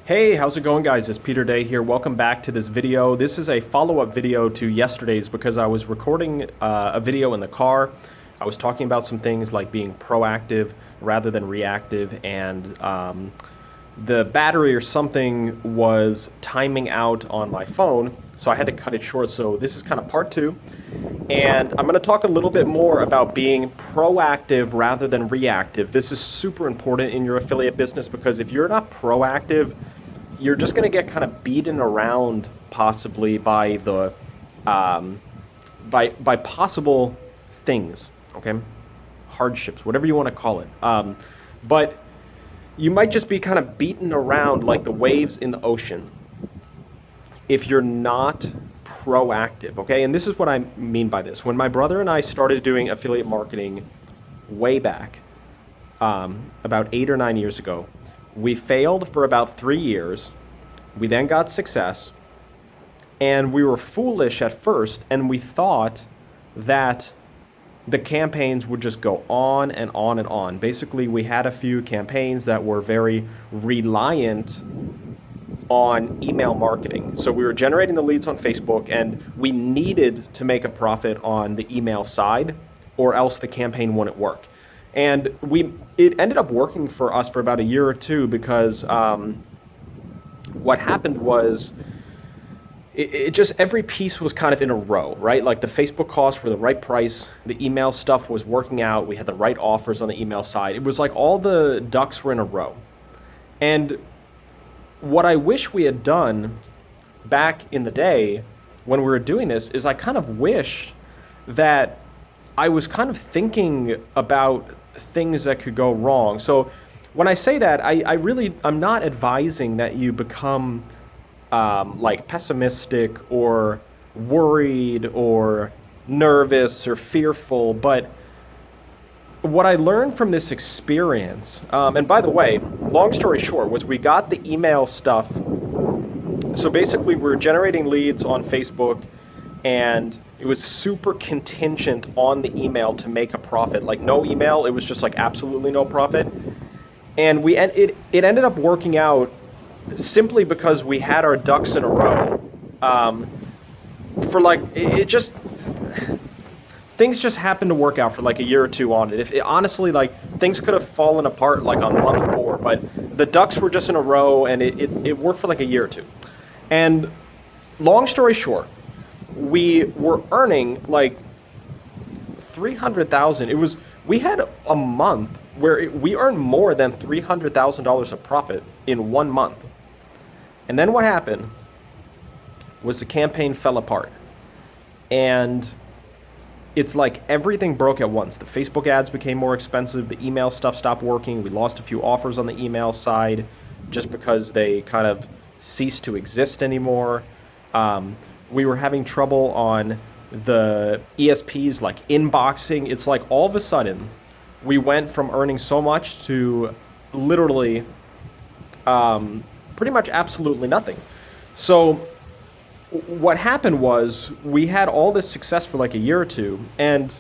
Hey, how's it going, guys? It's Peter Day here. Welcome back to this video. This is a follow-up video to yesterday's because I was recording a video in the car. I was talking about some things like being proactive rather than reactive, and the battery or something was timing out on my phone, so I had to cut it short. So this is kind of part two, and I'm going to talk a little bit more about being proactive rather than reactive. This is super important in your affiliate business because if you're not proactive, you're just going to get kind of beaten around possibly by the by possible things, okay, hardships, whatever you want to call it, but you might just be kind of beaten around like the waves in the ocean if you're not proactive, okay? And this is what I mean by this. When my brother and I started doing affiliate marketing way back, about 8 or 9 years ago, we failed for about 3 years. We then got success, and we were foolish at first, and we thought that the campaigns would just go on and on and on. Basically, we had a few campaigns that were very reliant on email marketing. So we were generating the leads on Facebook, and we needed to make a profit on the email side, or else the campaign wouldn't work. And it ended up working for us for about a year or two because what happened was it just every piece was kind of in a row, right? Like the Facebook costs were the right price, the email stuff was working out, we had the right offers on the email side. It was like all the ducks were in a row. And what I wish we had done back in the day when we were doing this is I kind of wish that I was kind of thinking about things that could go wrong. So when I say that, I'm not advising that you become like pessimistic or worried or nervous or fearful, but what I learned from this experience, and by the way, long story short, was we got the email stuff. So basically we're generating leads on Facebook, and it was super contingent on the email to make a profit. Like no email, it was just like absolutely no profit. And it ended up working out simply because we had our ducks in a row. For like, things just happened to work out for like a year or two on it. Honestly, like things could have fallen apart like on month 4, but the ducks were just in a row, and it worked for like a year or two. And long story short, we were earning like $300,000. We had a month where we earned more than $300,000 of profit in 1 month. And then what happened was the campaign fell apart. And it's like everything broke at once. The Facebook ads became more expensive. The email stuff stopped working. We lost a few offers on the email side just because they kind of ceased to exist anymore. We were having trouble on the ESPs, like inboxing. It's like all of a sudden we went from earning so much to literally pretty much absolutely nothing. So what happened was we had all this success for like a year or two, and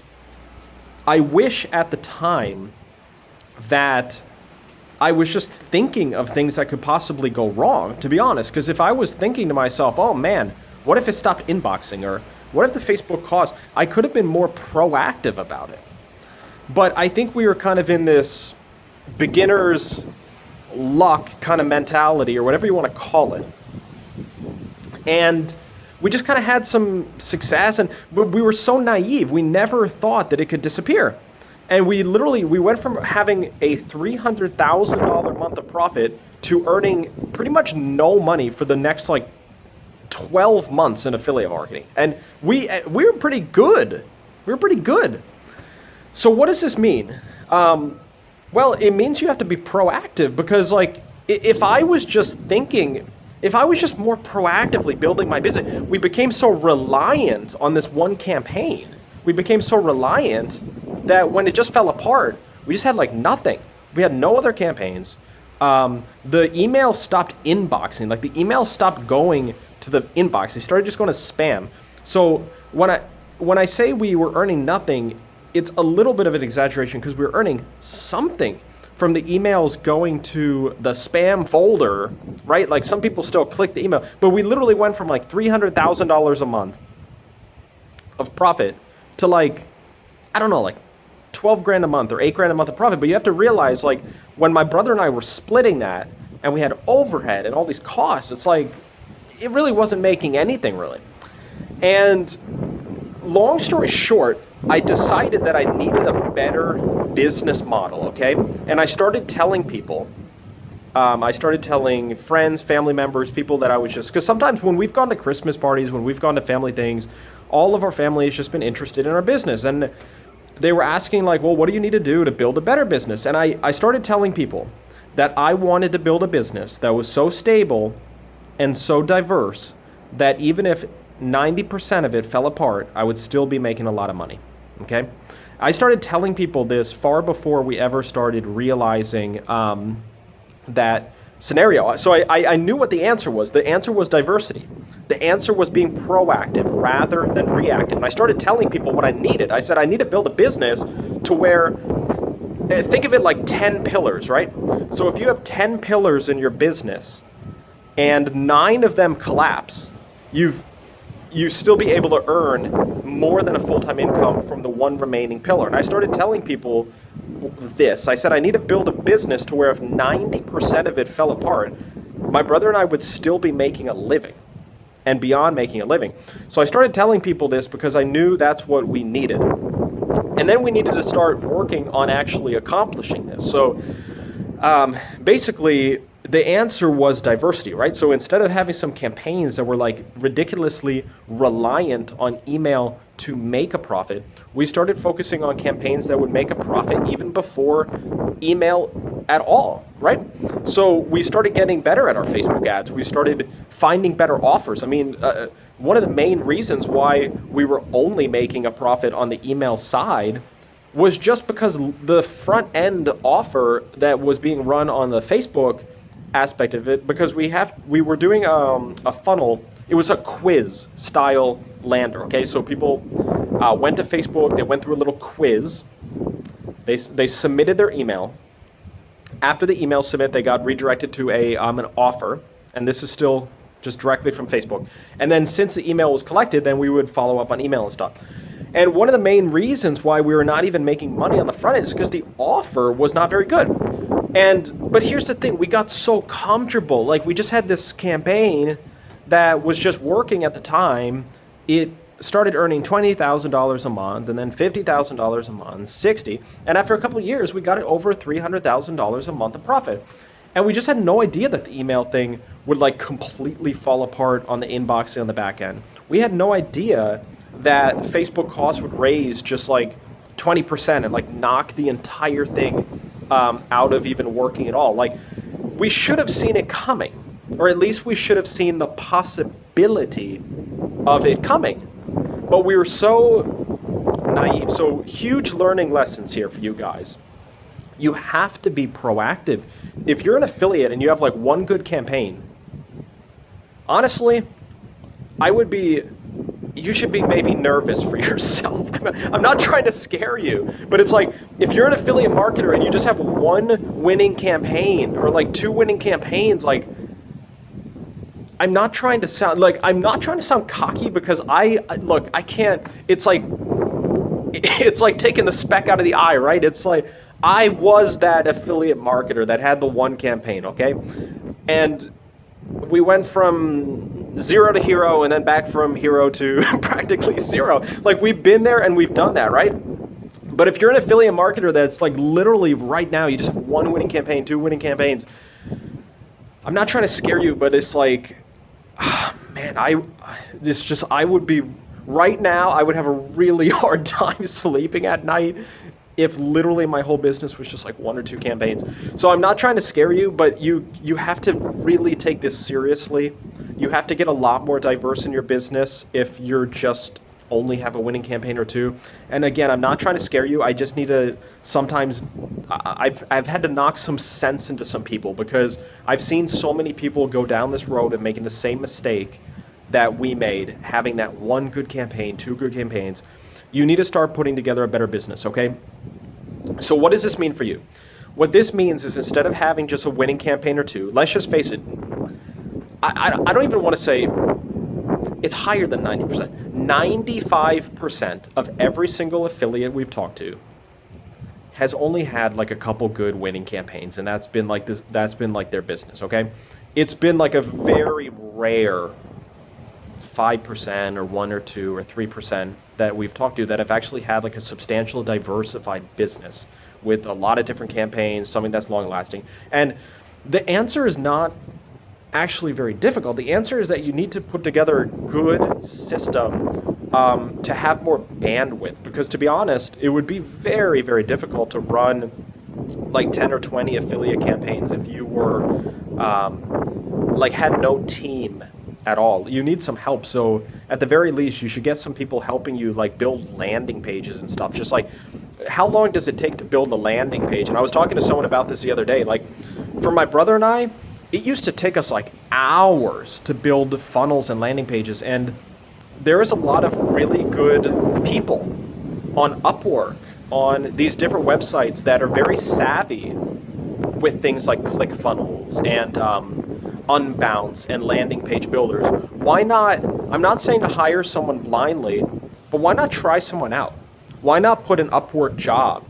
I wish at the time that I was just thinking of things that could possibly go wrong, to be honest, because if I was thinking to myself, oh man, what if it stopped inboxing, or what if the Facebook cost, I could have been more proactive about it. But I think we were kind of in this beginner's luck kind of mentality, or whatever you want to call it. And we just kind of had some success, and we were so naive. We never thought that it could disappear. And we went from having a $300,000 month of profit to earning pretty much no money for the next like 12 months in affiliate marketing. And we were pretty good. We were pretty good. So what does this mean? Well, it means you have to be proactive, because like if I was just more proactively building my business, we became so reliant on this one campaign. We became so reliant that when it just fell apart, we just had like nothing. We had no other campaigns. The email stopped inboxing. Like the email stopped going to the inbox. They started just going to spam. So when I say we were earning nothing, it's a little bit of an exaggeration because we were earning something. from the emails going to the spam folder, right? Like some people still click the email, but we literally went from like $300,000 a month of profit to like, I don't know, like 12 grand a month or 8 grand a month of profit. But you have to realize, like, when my brother and I were splitting that and we had overhead and all these costs, it's like, it really wasn't making anything really. And long story short, I decided that I needed a better business model, okay? And I started telling people, I started telling friends, family members, people that I was just, because sometimes when we've gone to Christmas parties, when we've gone to family things, all of our family has just been interested in our business. And they were asking like, well, what do you need to do to build a better business? And I started telling people that I wanted to build a business that was so stable and so diverse that even if 90% of it fell apart, I would still be making a lot of money, okay? I started telling people this far before we ever started realizing that scenario. So I knew what the answer was. The answer was diversity. The answer was being proactive rather than reactive. And I started telling people what I needed. I said, I need to build a business to where, think of it like 10 pillars, right? So if you have 10 pillars in your business and 9 of them collapse, you still be able to earn more than a full-time income from the one remaining pillar. And I started telling people this. I said, I need to build a business to where if 90% of it fell apart, my brother and I would still be making a living and beyond making a living. So I started telling people this because I knew that's what we needed. And then we needed to start working on actually accomplishing this. So basically, the answer was diversity, right? So instead of having some campaigns that were like ridiculously reliant on email to make a profit, we started focusing on campaigns that would make a profit even before email at all, right? So we started getting better at our Facebook ads. We started finding better offers. I mean, one of the main reasons why we were only making a profit on the email side was just because the front end offer that was being run on the Facebook aspect of it, because we were doing a funnel. It was a quiz style lander, okay? So people went to Facebook, they went through a little quiz, they submitted their email. After the email submit, they got redirected to an offer, and this is still just directly from Facebook. And then since the email was collected, then we would follow up on email and stuff. And one of the main reasons why we were not even making money on the front end is because the offer was not very good. But here's the thing, we got so comfortable. Like, we just had this campaign that was just working at the time. It started earning $20,000 a month, and then $50,000 a month, 60. And after a couple of years, we got it over $300,000 a month of profit. And we just had no idea that the email thing would like completely fall apart on the inbox and on the back end. We had no idea that Facebook costs would raise just like 20% and like knock the entire thing out of even working at all. Like, we should have seen it coming, or at least we should have seen the possibility of it coming. But we were so naive. So huge learning lessons here for you guys. You have to be proactive. If you're an affiliate and you have like one good campaign, honestly, you should be maybe nervous for yourself. I'm not trying to scare you, but it's like, if you're an affiliate marketer and you just have one winning campaign or like 2 winning campaigns, like, I'm not trying to sound cocky, because I can't, it's like taking the speck out of the eye, right? It's like, I was that affiliate marketer that had the one campaign, okay? And we went from 0 to hero and then back from hero to practically 0. Like, we've been there and we've done that, right? But if you're an affiliate marketer that's like literally right now, you just have 1 winning campaign, 2 winning campaigns, I'm not trying to scare you, but it's like, man, I would be, right now, I would have a really hard time sleeping at night if literally my whole business was just like 1 or 2 campaigns. So I'm not trying to scare you, but you have to really take this seriously. You have to get a lot more diverse in your business if you're just only have a winning campaign or 2. And again, I'm not trying to scare you. I just need to sometimes, I've had to knock some sense into some people, because I've seen so many people go down this road of making the same mistake that we made, having that 1 good campaign, 2 good campaigns. You need to start putting together a better business, okay? So what does this mean for you? What this means is instead of having just a winning campaign or two, let's just face it, I don't even want to say it's higher than 90%. 95% of every single affiliate we've talked to has only had like a couple good winning campaigns, and that's been like their business, okay? It's been like a very rare 5% or 1 or 2 or 3% that we've talked to that have actually had like a substantial diversified business with a lot of different campaigns, something that's long lasting. And the answer is not actually very difficult. The answer is that you need to put together a good system to have more bandwidth, because to be honest, it would be very, very difficult to run like 10 or 20 affiliate campaigns if you were like had no team at all. You need some help. So at the very least, you should get some people helping you like build landing pages and stuff. Just like, how long does it take to build a landing page? And I was talking to someone about this the other day. Like, for my brother and I, it used to take us like hours to build funnels and landing pages. And there is a lot of really good people on Upwork, on these different websites that are very savvy with things like ClickFunnels and Unbounce and landing page builders. Why not? I'm not saying to hire someone blindly, but why not try someone out? Why not put an Upwork job?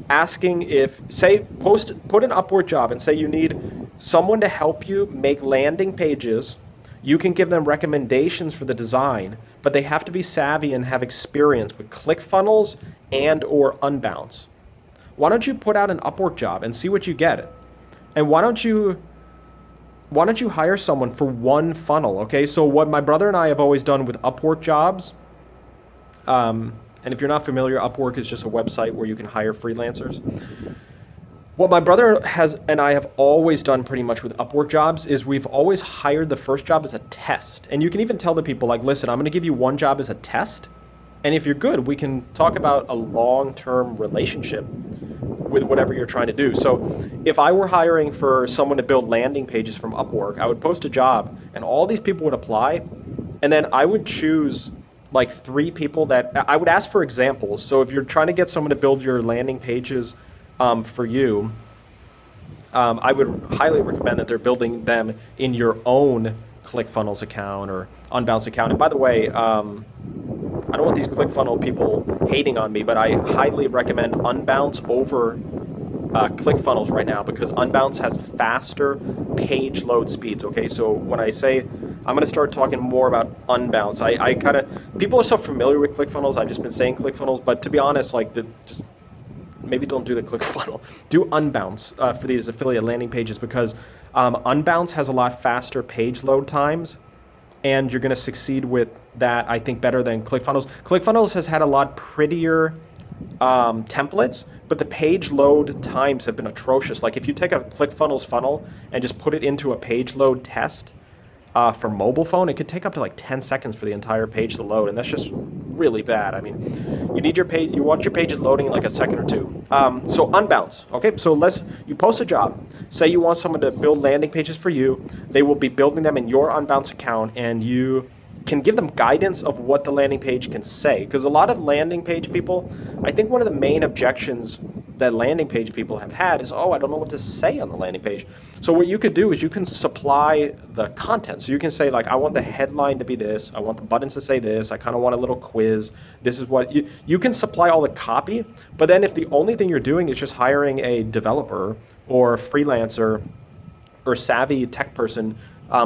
Asking if, say, put an Upwork job and say you need someone to help you make landing pages. You can give them recommendations for the design, but they have to be savvy and have experience with ClickFunnels and or Unbounce. Why don't you put out an Upwork job and see what you get? And why don't you hire someone for one funnel, okay? So what my brother and I have always done with Upwork jobs, and if you're not familiar, Upwork is just a website where you can hire freelancers. What my brother and I have always done pretty much with Upwork jobs is we've always hired the first job as a test. And you can even tell the people, like, listen, I'm going to give you one job as a test. And if you're good, we can talk about a long-term relationship with whatever you're trying to do. So if I were hiring for someone to build landing pages from Upwork, I would post a job and all these people would apply. And then I would choose like 3 people that I would ask for examples. So if you're trying to get someone to build your landing pages for you, I would highly recommend that they're building them in your own ClickFunnels account or Unbounce account. And by the way, I don't want these ClickFunnels people hating on me, but I highly recommend Unbounce over ClickFunnels right now, because Unbounce has faster page load speeds. Okay, so when I say I'm going to start talking more about Unbounce, I kind of, people are so familiar with ClickFunnels, I've just been saying ClickFunnels, but to be honest, like just maybe don't do the ClickFunnels. Do Unbounce for these affiliate landing pages, because Unbounce has a lot faster page load times, and you're going to succeed with that, I think, better than ClickFunnels. ClickFunnels has had a lot prettier templates, but the page load times have been atrocious. Like if you take a ClickFunnels funnel and just put it into a page load test for mobile phone, it could take up to like 10 seconds for the entire page to load, and that's just really bad. I mean, you want your pages loading in like a second or two. So Unbounce, okay? So you post a job. Say you want someone to build landing pages for you. They will be building them in your Unbounce account, and you can give them guidance of what the landing page can say. Because a lot of landing page people, I think one of the main objections that landing page people have had is, I don't know what to say on the landing page. So what you could do is you can supply the content. So you can say, like, I want the headline to be this, I want the buttons to say this, I kind of want a little quiz, this is what, you can supply all the copy, but then if the only thing you're doing is just hiring a developer or a freelancer or savvy tech person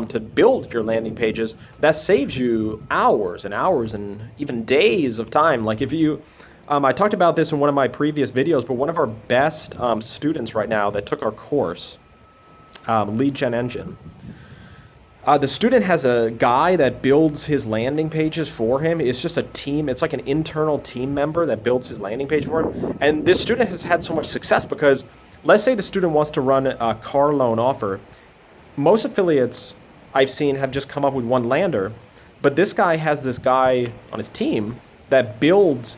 to build your landing pages, that saves you hours and hours and even days of time. Like if you, I talked about this in one of my previous videos, but one of our best students right now that took our course, Lead Gen Engine, the student has a guy that builds his landing pages for him. It's just a team. It's like an internal team member that builds his landing page for him. And this student has had so much success because let's say the student wants to run a car loan offer. Most affiliates I've seen have just come up with one lander, but this guy has this guy on his team that builds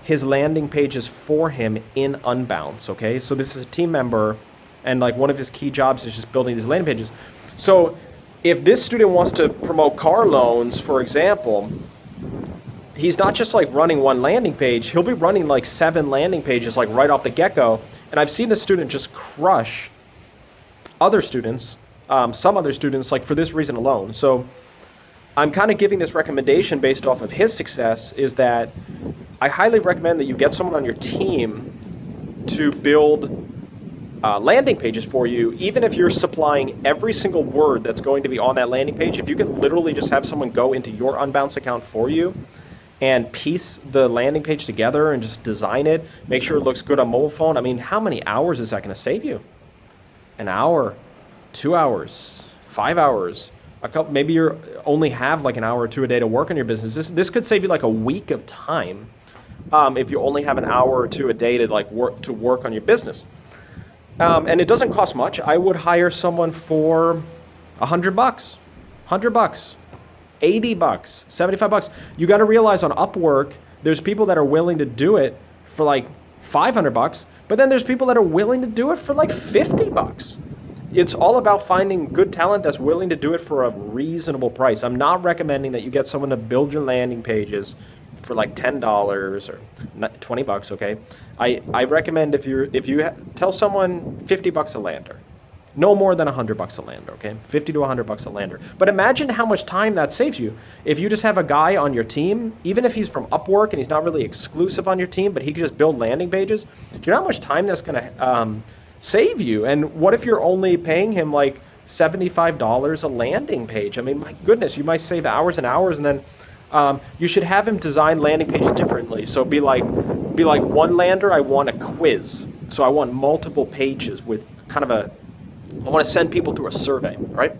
his landing pages for him in Unbounce, okay? So this is a team member, and like one of his key jobs is just building these landing pages. So if this student wants to promote car loans, for example, he's not just like running one landing page, he'll be running like 7 landing pages like right off the get-go, And I've seen the student just crush other students, some other students, like for this reason alone. So I'm kind of giving this recommendation based off of his success, is that I highly recommend that you get someone on your team to build landing pages for you, even if you're supplying every single word that's going to be on that landing page. If you could literally just have someone go into your Unbounce account for you and piece the landing page together and just design it, make sure it looks good on mobile phone. I mean, how many hours is that going to save you? An hour, 2 hours, 5 hours, a couple, maybe you only have like an hour or two a day to work on your business. This could save you like a week of time if you only have an hour or two a day to like work on your business. And it doesn't cost much. I would hire someone for $100, $100, $80, $75. You got to realize on Upwork, there's people that are willing to do it for like $500, but then there's people that are willing to do it for like $50. It's all about finding good talent that's willing to do it for a reasonable price. I'm not recommending that you get someone to build your landing pages for like $10 or $20, okay? I recommend if you tell someone $50 a lander, no more than $100 a lander, okay? 50 to $100 a lander. But imagine how much time that saves you. If you just have a guy on your team, even if he's from Upwork and he's not really exclusive on your team, but he can just build landing pages, do you know how much time that's gonna save you? And what if you're only paying him like $75 a landing page? I mean, my goodness, you might save hours and hours, and then you should have him design landing pages differently. So be like one lander, I want a quiz. So I want multiple pages with kind of I want to send people through a survey, right?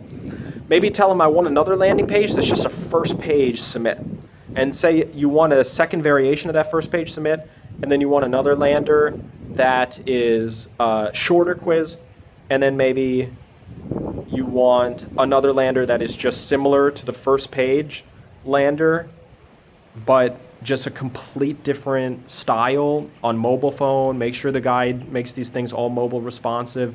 Maybe tell them I want another landing page that's just a first page submit. And say you want a second variation of that first page submit, and then you want another lander that is a shorter quiz, and then maybe you want another lander that is just similar to the first page lander, but just a complete different style on mobile phone. Make sure the guide makes these things all mobile responsive.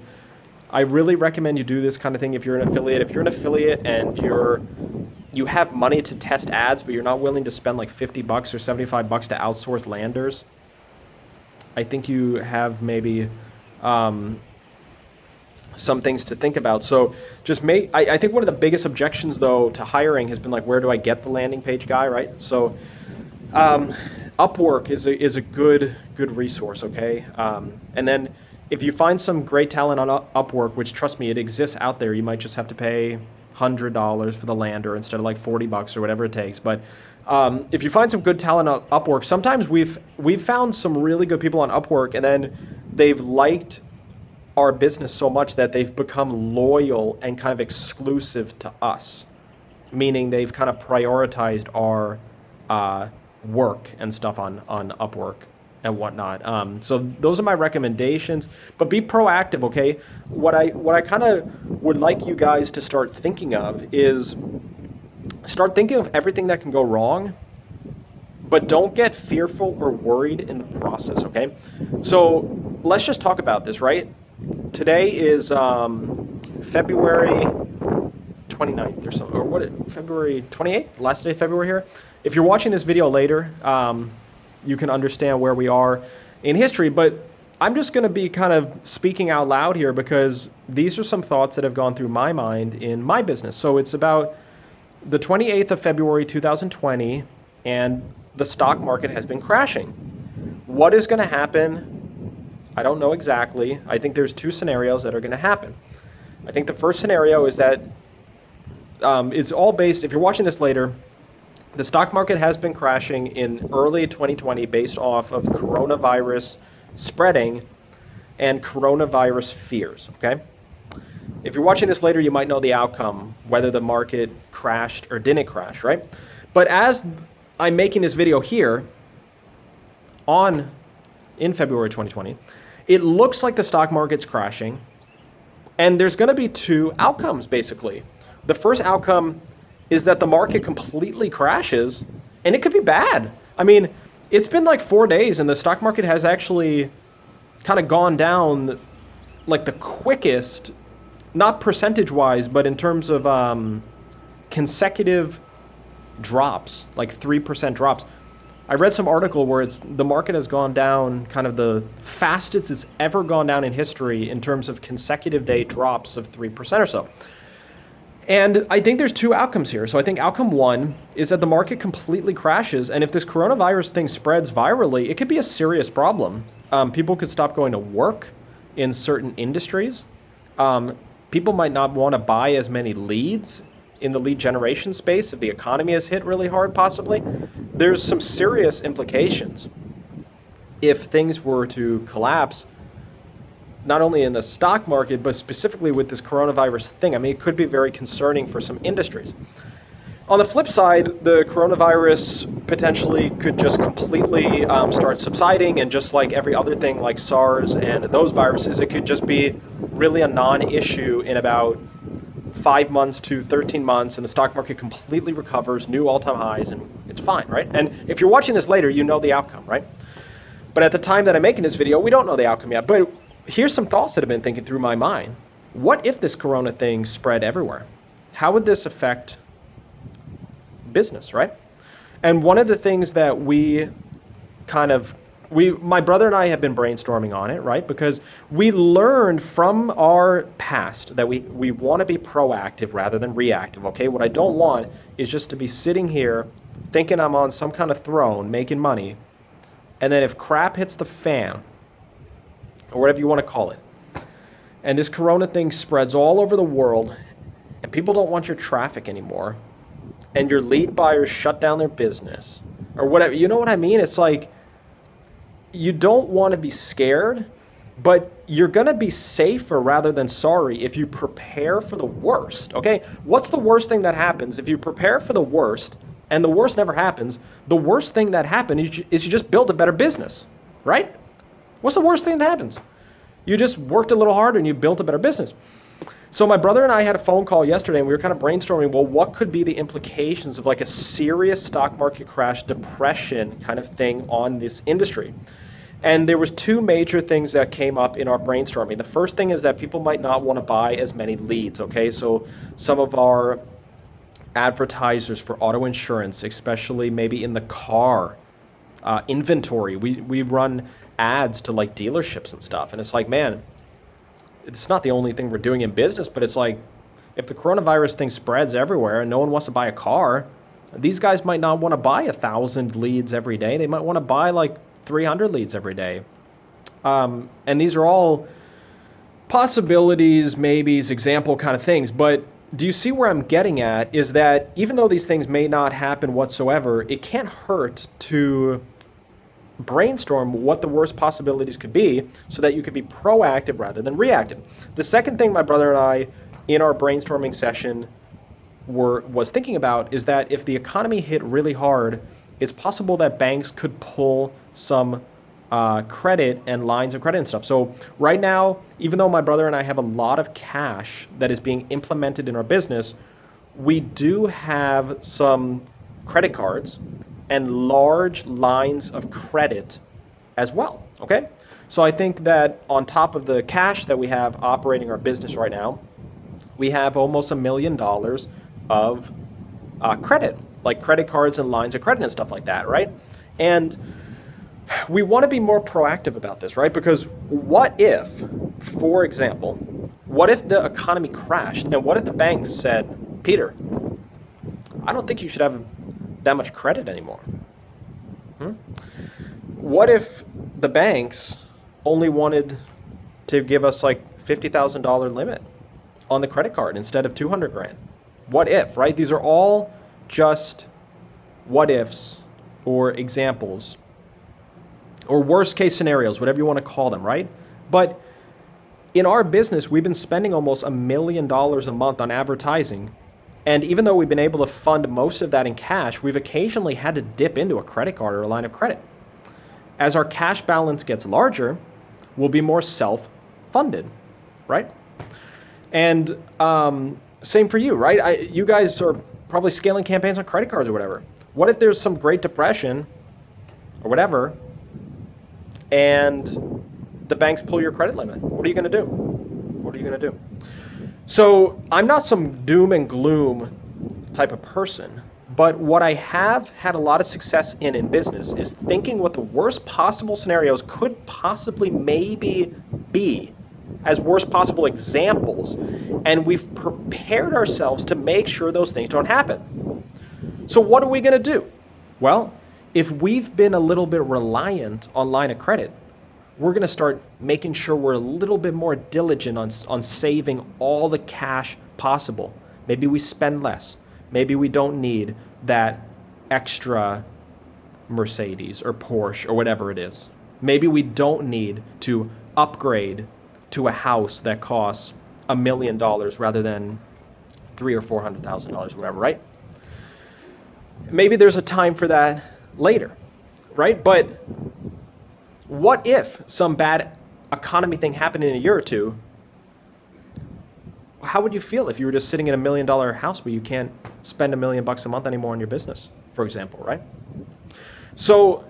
I really recommend you do this kind of thing if you're an affiliate. If you're an affiliate and you have money to test ads, but you're not willing to spend like $50 or $75 to outsource landers, I think you have maybe some things to think about. So just I think one of the biggest objections though to hiring has been like, where do I get the landing page guy, right? So Upwork is a good resource, okay? And then if you find some great talent on Upwork, which trust me, it exists out there, you might just have to pay $100 for the lander instead of like $40 or whatever it takes. But if you find some good talent on Upwork, sometimes we've found some really good people on Upwork, and then they've liked our business so much that they've become loyal and kind of exclusive to us, meaning they've kind of prioritized our work and stuff on Upwork and whatnot. So those are my recommendations, but be proactive, okay? What I kind of would like you guys to start thinking of is start thinking of everything that can go wrong, but don't get fearful or worried in the process, okay? So let's just talk about this, right? Today is February 29th or something, or February 28th, last day of February here. If you're watching this video later, you can understand where we are in history, but I'm just going to be kind of speaking out loud here because these are some thoughts that have gone through my mind in my business. So it's about the 28th of February 2020, and the stock market has been crashing. What is going to happen? I don't know exactly. I think there's two scenarios that are going to happen. I think the first scenario is that it's all based, if you're watching this later, the stock market has been crashing in early 2020 based off of coronavirus spreading and coronavirus fears, okay? If you're watching this later, you might know the outcome, whether the market crashed or didn't crash, right? But as I'm making this video here in February 2020, it looks like the stock market's crashing, and there's going to be two outcomes, basically. The first outcome is that the market completely crashes, and it could be bad. I mean, it's been like 4 days, and the stock market has actually kind of gone down like the quickest, not percentage-wise, but in terms of consecutive drops, like 3% drops. I read some article where the market has gone down kind of the fastest it's ever gone down in history in terms of consecutive day drops of 3% or so. And I think there's two outcomes here. So I think outcome one is that the market completely crashes. And if this coronavirus thing spreads virally, it could be a serious problem. People could stop going to work in certain industries. People might not want to buy as many leads in the lead generation space if the economy is hit really hard, possibly. There's some serious implications if things were to collapse, not only in the stock market, but specifically with this coronavirus thing. I mean, it could be very concerning for some industries. On the flip side, the coronavirus potentially could just completely start subsiding, and just like every other thing like SARS and those viruses, it could just be really a non-issue in about 5 months to 13 months, and the stock market completely recovers, new all-time highs, and it's fine, right? And if you're watching this later, you know the outcome, right? But at the time that I'm making this video, we don't know the outcome yet. But here's some thoughts that have been thinking through my mind. What if this corona thing spread everywhere? How would this affect business, right? And one of the things that my brother and I have been brainstorming on it, right? Because we learned from our past that we want to be proactive rather than reactive, okay? What I don't want is just to be sitting here thinking I'm on some kind of throne making money, and then if crap hits the fan, or whatever you want to call it, and this corona thing spreads all over the world, and people don't want your traffic anymore, and your lead buyers shut down their business, or whatever, you know what I mean? It's like, you don't want to be scared, but you're going to be safer rather than sorry if you prepare for the worst, okay? What's the worst thing that happens? If you prepare for the worst, and the worst never happens, the worst thing that happens is you just build a better business, right? What's the worst thing that happens? You just worked a little harder and you built a better business. So my brother and I had a phone call yesterday, and we were kind of brainstorming, well, what could be the implications of like a serious stock market crash, depression kind of thing on this industry? And there was two major things that came up in our brainstorming. The first thing is that people might not want to buy as many leads, okay? So some of our advertisers for auto insurance, especially maybe in the car inventory, we run ads to like dealerships and stuff. And it's like, man, it's not the only thing we're doing in business, but it's like, if the coronavirus thing spreads everywhere and no one wants to buy a car, these guys might not want to buy 1,000 leads every day. They might want to buy like 300 leads every day. And these are all possibilities, maybes, example kind of things. But do you see where I'm getting at? Is that even though these things may not happen whatsoever, it can't hurt to brainstorm what the worst possibilities could be so that you could be proactive rather than reactive. The second thing my brother and I in our brainstorming session was thinking about is that if the economy hit really hard, it's possible that banks could pull some credit and lines of credit and stuff. So right now, even though my brother and I have a lot of cash that is being implemented in our business, we do have some credit cards and large lines of credit as well, okay? So I think that on top of the cash that we have operating our business right now, we have almost $1 million of credit, like credit cards and lines of credit and stuff like that, right? And we want to be more proactive about this, right? Because what if, for example, what if the economy crashed, and what if the banks said, Peter, I don't think you should have that much credit anymore. What if the banks only wanted to give us like $50,000 limit on the credit card instead of 200 grand? What if, right? These are all just what ifs or examples or worst case scenarios, whatever you want to call them, right? But in our business, we've been spending almost $1 million a month on advertising. And even though we've been able to fund most of that in cash, we've occasionally had to dip into a credit card or a line of credit. As our cash balance gets larger, we'll be more self-funded, right? And same for you, right? You guys are probably scaling campaigns on credit cards or whatever. What if there's some Great Depression or whatever, and the banks pull your credit limit? What are you going to do? What are you going to do? So I'm not some doom and gloom type of person, But what I have had a lot of success in business is thinking what the worst possible scenarios could possibly maybe be as worst possible examples. And we've prepared ourselves to make sure those things don't happen. So what are we going to do? Well, if we've been a little bit reliant on line of credit, we're going to start making sure we're a little bit more diligent on saving all the cash possible. Maybe we spend less. Maybe we don't need that extra Mercedes or Porsche or whatever it is. Maybe we don't need to upgrade to a house that costs $1 million rather than $300,000 or $400,000, whatever, right? Maybe there's a time for that later, right? But what if some bad economy thing happened in a year or two? How would you feel if you were just sitting in $1 million house where you can't spend $1 million a month anymore on your business, for example, right? So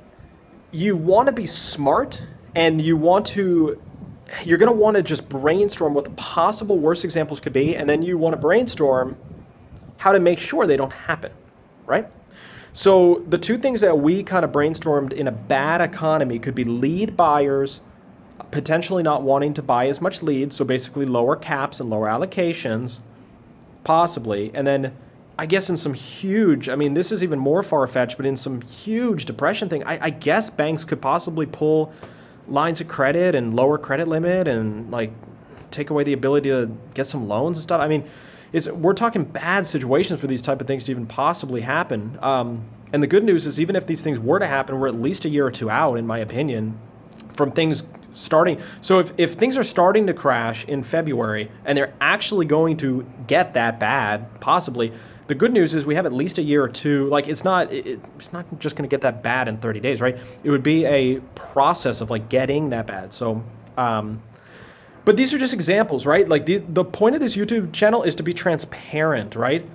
you want to be smart, and you're going to want to just brainstorm what the possible worst examples could be, and then you want to brainstorm how to make sure they don't happen, right? So the two things that we kind of brainstormed in a bad economy could be lead buyers, potentially not wanting to buy as much leads, so basically lower caps and lower allocations, possibly. And then I guess in some huge, I mean, this is even more far-fetched, but in some huge depression thing, I guess banks could possibly pull lines of credit and lower credit limit and like take away the ability to get some loans and stuff. I mean, we're talking bad situations for these type of things to even possibly happen. And the good news is, even if these things were to happen, we're at least a year or two out, in my opinion, from things starting. So if things are starting to crash in February and they're actually going to get that bad, possibly, the good news is we have at least a year or two. Like it's not just going to get that bad in 30 days, right? It would be a process of like getting that bad. So, but these are just examples, right? Like the point of this YouTube channel is to be transparent, right?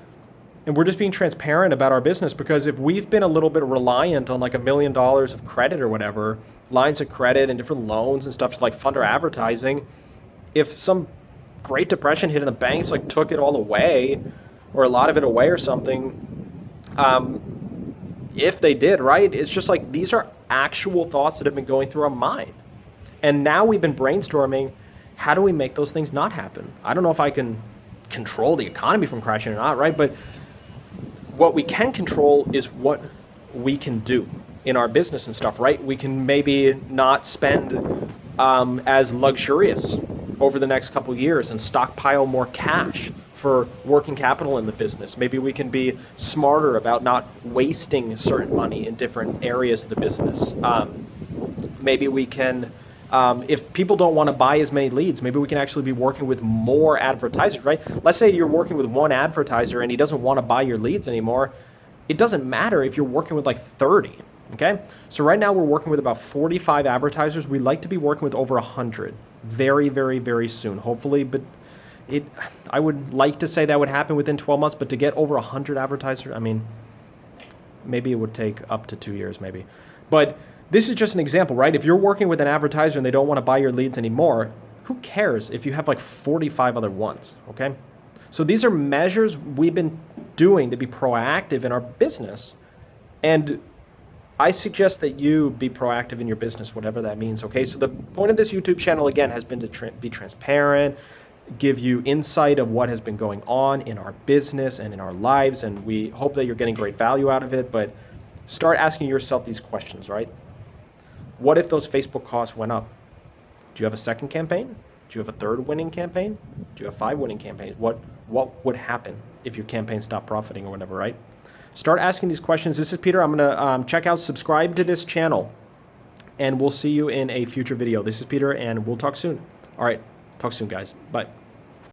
And we're just being transparent about our business, because if we've been a little bit reliant on like $1 million of credit or whatever, lines of credit and different loans and stuff to like fund our advertising, if some Great Depression hit and the banks like took it all away, or a lot of it away or something, if they did, right? It's just like, these are actual thoughts that have been going through our mind. And now we've been brainstorming, how do we make those things not happen? I don't know if I can control the economy from crashing or not, right? But what we can control is what we can do in our business and stuff, right? We can maybe not spend as luxurious over the next couple of years and stockpile more cash for working capital in the business. Maybe we can be smarter about not wasting certain money in different areas of the business. Maybe we can, if people don't want to buy as many leads, maybe we can actually be working with more advertisers, right? Let's say you're working with one advertiser and he doesn't want to buy your leads anymore. It doesn't matter if you're working with like 30, okay? So right now we're working with about 45 advertisers. We'd like to be working with over 100 very, very, very soon, hopefully. But I would like to say that would happen within 12 months, but to get over 100 advertisers, I mean, maybe it would take up to 2 years maybe. But this is just an example, right? If you're working with an advertiser and they don't want to buy your leads anymore, who cares if you have like 45 other ones, okay? So these are measures we've been doing to be proactive in our business. And I suggest that you be proactive in your business, whatever that means, okay? So the point of this YouTube channel, again, has been to be transparent, give you insight of what has been going on in our business and in our lives, and we hope that you're getting great value out of it. But start asking yourself these questions, right? What if those Facebook costs went up? Do you have a second campaign? Do you have a third winning campaign? Do you have 5 winning campaigns? What would happen if your campaign stopped profiting or whatever, right? Start asking these questions. This is Peter. I'm going to check out, subscribe to this channel, and we'll see you in a future video. This is Peter, and we'll talk soon. All right. Talk soon, guys. Bye.